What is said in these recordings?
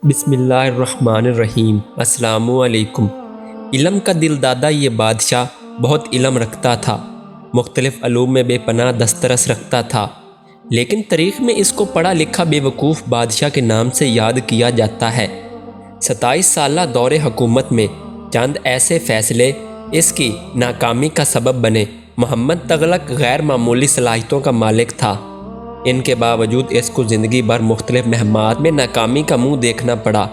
بسم اللہ الرحمن الرحیم۔ السلام علیکم۔ علم کا دل دادا یہ بادشاہ بہت علم رکھتا تھا، مختلف علوم میں بے پناہ دسترس رکھتا تھا، لیکن تاریخ میں اس کو پڑھا لکھا بے وقوف بادشاہ کے نام سے یاد کیا جاتا ہے۔ 27 سالہ دور حکومت میں چند ایسے فیصلے اس کی ناکامی کا سبب بنے۔ محمد تغلق غیر معمولی صلاحیتوں کا مالک تھا، ان کے باوجود اس کو زندگی بھر مختلف مہمات میں ناکامی کا منہ دیکھنا پڑا۔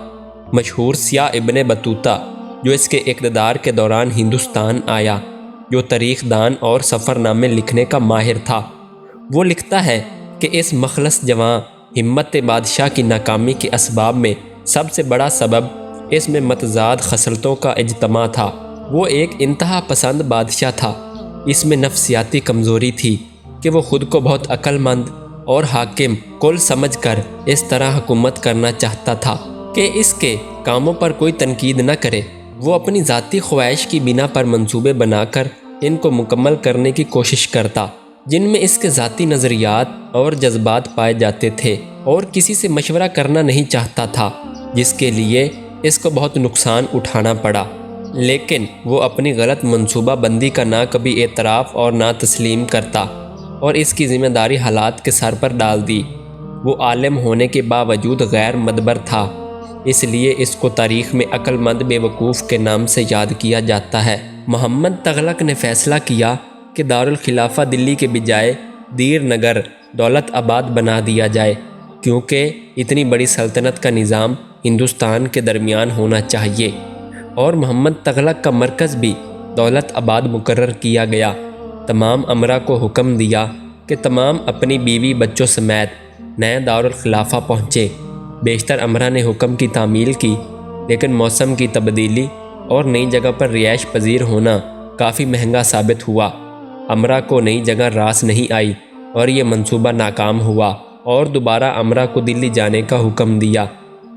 مشہور سیاح ابن بطوطہ جو اس کے اقتدار کے دوران ہندوستان آیا، جو تاریخ دان اور سفر نامے لکھنے کا ماہر تھا، وہ لکھتا ہے کہ اس مخلص جواں ہمت بادشاہ کی ناکامی کے اسباب میں سب سے بڑا سبب اس میں متضاد خصلتوں کا اجتماع تھا۔ وہ ایک انتہا پسند بادشاہ تھا، اس میں نفسیاتی کمزوری تھی کہ وہ خود کو بہت عقل مند اور حاکم کل سمجھ کر اس طرح حکومت کرنا چاہتا تھا کہ اس کے کاموں پر کوئی تنقید نہ کرے۔ وہ اپنی ذاتی خواہش کی بنا پر منصوبے بنا کر ان کو مکمل کرنے کی کوشش کرتا، جن میں اس کے ذاتی نظریات اور جذبات پائے جاتے تھے، اور کسی سے مشورہ کرنا نہیں چاہتا تھا، جس کے لیے اس کو بہت نقصان اٹھانا پڑا۔ لیکن وہ اپنی غلط منصوبہ بندی کا نہ کبھی اعتراف اور نہ تسلیم کرتا، اور اس کی ذمہ داری حالات کے سر پر ڈال دی۔ وہ عالم ہونے کے باوجود غیر مدبر تھا، اس لیے اس کو تاریخ میں عقل مند بے وقوف کے نام سے یاد کیا جاتا ہے۔ محمد تغلق نے فیصلہ کیا کہ دارالخلافہ دلی کے بجائے دیر نگر دولت آباد بنا دیا جائے، کیونکہ اتنی بڑی سلطنت کا نظام ہندوستان کے درمیان ہونا چاہیے، اور محمد تغلق کا مرکز بھی دولت آباد مقرر کیا گیا۔ تمام امراء کو حکم دیا کہ تمام اپنی بیوی بچوں سمیت نئے دارالخلافہ پہنچے۔ بیشتر امراء نے حکم کی تعمیل کی، لیکن موسم کی تبدیلی اور نئی جگہ پر رہائش پذیر ہونا کافی مہنگا ثابت ہوا۔ امراء کو نئی جگہ راس نہیں آئی اور یہ منصوبہ ناکام ہوا، اور دوبارہ امراء کو دلی جانے کا حکم دیا،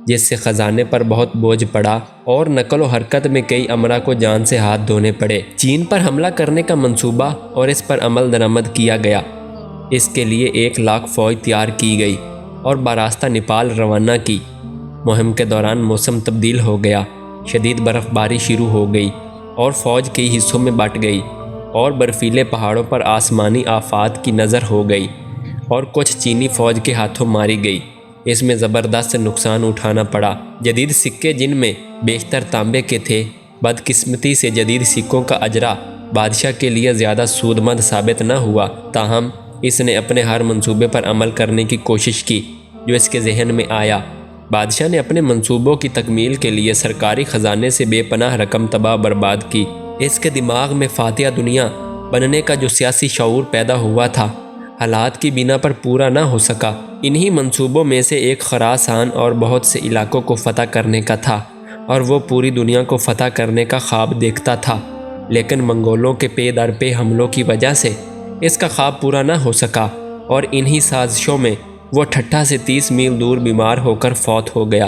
جس سے خزانے پر بہت بوجھ پڑا اور نقل و حرکت میں کئی امراء کو جان سے ہاتھ دھونے پڑے۔ چین پر حملہ کرنے کا منصوبہ اور اس پر عمل درآمد کیا گیا۔ اس کے لیے 1,00,000 فوج تیار کی گئی اور براستہ نیپال روانہ کی۔ مہم کے دوران موسم تبدیل ہو گیا، شدید برف باری شروع ہو گئی اور فوج کئی حصوں میں بٹ گئی، اور برفیلے پہاڑوں پر آسمانی آفات کی نظر ہو گئی، اور کچھ چینی فوج کے ہاتھوں ماری گئی۔ اس میں زبردست نقصان اٹھانا پڑا۔ جدید سکے جن میں بیشتر تانبے کے تھے، بدقسمتی سے جدید سکوں کا اجرا بادشاہ کے لیے زیادہ سودمند ثابت نہ ہوا، تاہم اس نے اپنے ہر منصوبے پر عمل کرنے کی کوشش کی جو اس کے ذہن میں آیا۔ بادشاہ نے اپنے منصوبوں کی تکمیل کے لیے سرکاری خزانے سے بے پناہ رقم تباہ برباد کی۔ اس کے دماغ میں فاتحہ دنیا بننے کا جو سیاسی شعور پیدا ہوا تھا، حالات کی بنا پر پورا نہ ہو سکا۔ انہی منصوبوں میں سے ایک خراسان اور بہت سے علاقوں کو فتح کرنے کا تھا، اور وہ پوری دنیا کو فتح کرنے کا خواب دیکھتا تھا، لیکن منگولوں کے پے در پے حملوں کی وجہ سے اس کا خواب پورا نہ ہو سکا، اور انہی سازشوں میں وہ ٹھٹھہ سے 30 میل دور بیمار ہو کر فوت ہو گیا۔